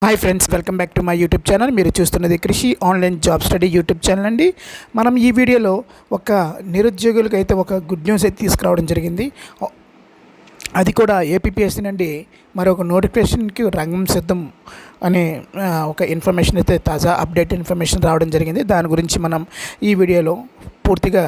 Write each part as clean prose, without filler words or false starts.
Hi friends, welcome back to my YouTube channel. మీరు చూస్తున్నది కృషి online job study YouTube channel అండి. మనం ఈ వీడియోలో ఒక నిరుద్యోగులకు అయితే ఒక గుడ్ న్యూస్ అయితే తీసుకురావడం జరిగింది. అది కూడా ఏపీఎస్సీ నుండి మరొక నోటిఫికేషన్కి రంగం సిద్ధం అనే ఒక ఇన్ఫర్మేషన్ అయితే తాజా అప్డేట్ ఇన్ఫర్మేషన్ రావడం జరిగింది. దాని గురించి మనం ఈ వీడియోలో పూర్తిగా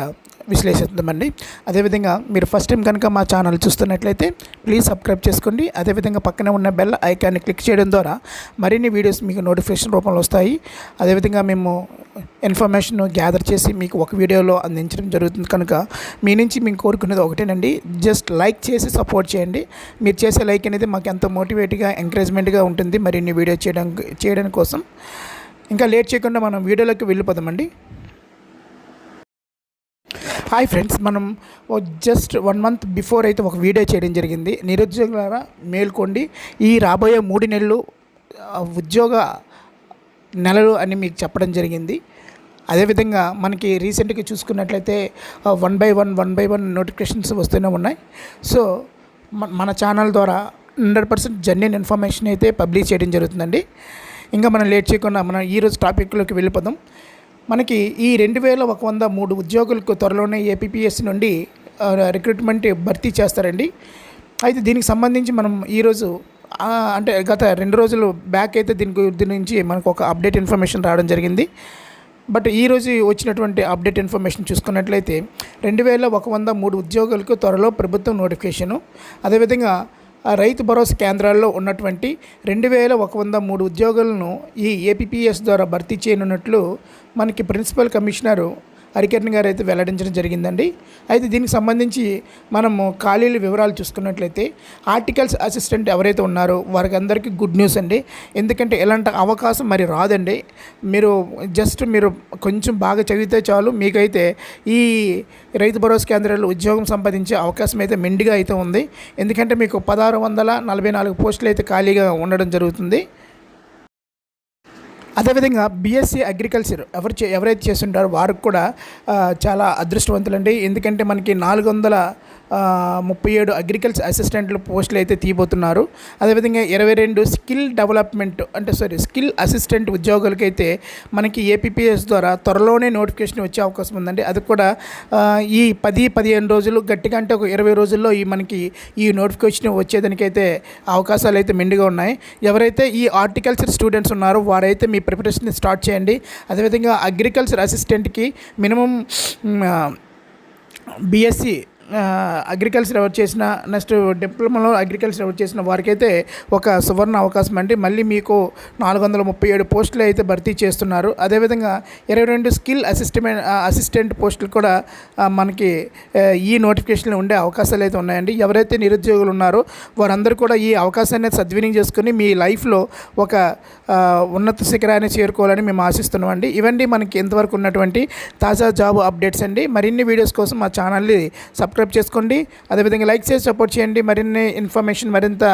విశ్లేషిద్దామండి. అదేవిధంగా మీరు ఫస్ట్ టైం కనుక మా ఛానల్ చూస్తున్నట్లయితే ప్లీజ్ సబ్స్క్రైబ్ చేసుకోండి. అదేవిధంగా పక్కనే ఉన్న బెల్ ఐకాన్ని క్లిక్ చేయడం ద్వారా మరిన్ని వీడియోస్ మీకు నోటిఫికేషన్ రూపంలో వస్తాయి. అదేవిధంగా మేము ఇన్ఫర్మేషన్ గ్యాదర్ చేసి మీకు ఒక వీడియోలో అందించడం జరుగుతుంది. కనుక మీ నుంచి మేము కోరుకునేది ఒకటేనండి, జస్ట్ లైక్ చేసి సపోర్ట్ చేయండి. మీరు చేసే లైక్ అనేది మాకు ఎంతో మోటివేట్గా ఎంకరేజ్మెంట్గా ఉంటుంది మరిన్ని వీడియో చేయడానికి కోసం. ఇంకా లేట్ చేయకుండా మనం వీడియోలోకి వెళ్ళిపోదామండి. హాయ్ ఫ్రెండ్స్, మనం జస్ట్ 1 month బిఫోర్ అయితే ఒక వీడియో చేయడం జరిగింది. నిరుద్యోగులారా మేల్కోండి, ఈ రాబోయే 3 నెలలు ఉద్యోగ నెలలు అని మీకు చెప్పడం జరిగింది. అదేవిధంగా మనకి రీసెంట్గా చూసుకున్నట్లయితే 1 by 1 నోటిఫికేషన్స్ వస్తూనే ఉన్నాయి. సో మన ఛానల్ ద్వారా 100% జెన్యూన్ ఇన్ఫర్మేషన్ అయితే పబ్లిష్ చేయడం జరుగుతుందండి. ఇంకా మనం లేట్ చేయకుండా మనం ఈరోజు టాపిక్లోకి వెళ్ళిపోదాం. మనకి ఈ 2103 ఉద్యోగులకు త్వరలోనే ఏపీఎస్సీ నుండి రిక్రూట్మెంట్ భర్తీ చేస్తారండి. అయితే దీనికి సంబంధించి మనం ఈరోజు అంటే గత 2 రోజులు బ్యాక్ అయితే దీని నుంచి మనకు ఒక అప్డేట్ ఇన్ఫర్మేషన్ రావడం జరిగింది. బట్ ఈరోజు వచ్చినటువంటి అప్డేట్ ఇన్ఫర్మేషన్ చూసుకున్నట్లయితే 2103 ఉద్యోగులకు త్వరలో ప్రభుత్వం నోటిఫికేషను. అదేవిధంగా రైతు భరోసా కేంద్రాల్లో ఉన్నటువంటి 2103 ఉద్యోగులను ఈ ఏపీఎస్ ద్వారా భర్తీ చేయనున్నట్లు మనకి ప్రిన్సిపల్ కమిషనరు హరికిరణ్ గారు అయితే వెల్లడించడం జరిగిందండి. అయితే దీనికి సంబంధించి మనము ఖాళీల వివరాలు చూసుకున్నట్లయితే ఆర్టికల్స్ అసిస్టెంట్ ఎవరైతే ఉన్నారో వారికి అందరికీ గుడ్ న్యూస్ అండి. ఎందుకంటే ఇలాంటి అవకాశం మరి రాదండి. మీరు కొంచెం బాగా చదివితే చాలు, మీకైతే ఈ రైతు భరోసా కేంద్రాల్లో ఉద్యోగం సంపాదించే అవకాశం అయితే మెండుగా అయితే ఉంది. ఎందుకంటే మీకు 1644 పోస్టులు అయితే ఖాళీగా ఉండడం జరుగుతుంది. అదేవిధంగా బీఎస్సీ అగ్రికల్చర్ ఎవరైతే చేస్తుంటారో వారికి కూడా చాలా అదృష్టవంతులండి. ఎందుకంటే మనకి 437 అగ్రికల్చర్ అసిస్టెంట్ల పోస్టులు అయితే తీయబోతున్నారు. అదేవిధంగా 22 స్కిల్ అసిస్టెంట్ ఉద్యోగులకైతే మనకి ఏపీఎస్ ద్వారా త్వరలోనే నోటిఫికేషన్ వచ్చే అవకాశం ఉందండి. అది కూడా ఈ 10-15 రోజులు, గట్టిగా అంటే ఒక 20 రోజుల్లో మనకి ఈ నోటిఫికేషన్ వచ్చేదానికైతే అవకాశాలు అయితే మెండుగా ఉన్నాయి. ఎవరైతే ఈ హార్టికల్చర్ స్టూడెంట్స్ ఉన్నారో వారైతే మీ ప్రిపరేషన్ స్టార్ట్ చేయండి. అదేవిధంగా అగ్రికల్చర్ అసిస్టెంట్కి మినిమం బీఎస్సీ అగ్రికల్చర్ ఎవరు చేసిన, నెక్స్ట్ డిప్లొమాలో అగ్రికల్చర్ ఎవరు చేసిన వారికైతే ఒక సువర్ణ అవకాశం అండి. మళ్ళీ మీకు 437 పోస్టులు అయితే భర్తీ చేస్తున్నారు. అదేవిధంగా 22 స్కిల్ అసిస్టెంట్ పోస్టులు కూడా మనకి ఈ నోటిఫికేషన్లో ఉండే అవకాశాలు అయితే ఉన్నాయండి. ఎవరైతే నిరుద్యోగులు ఉన్నారో వారందరూ కూడా ఈ అవకాశాన్ని సద్వినియోగం చేసుకుని మీ లైఫ్లో ఒక ఉన్నత శిఖరాన్ని చేరుకోవాలని మేము ఆశిస్తున్నామండి. ఇవన్నీ మనకి ఇంతవరకు ఉన్నటువంటి తాజా జాబ్ అప్డేట్స్ అండి. మరిన్ని వీడియోస్ కోసం మా ఛానల్ని సబ్స్క్రైబ్ చేసుకోండి. అదేవిధంగా లైక్ చేసి సపోర్ట్ చేయండి. మరిన్ని ఇన్ఫర్మేషన్, మరింత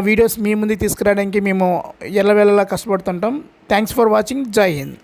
వీడియోస్ మీ ముందుకు తీసుకురావడానికి మేము ఎల్లవేళలా కష్టపడుతుంటాం. Thanks for watching. జై హింద్.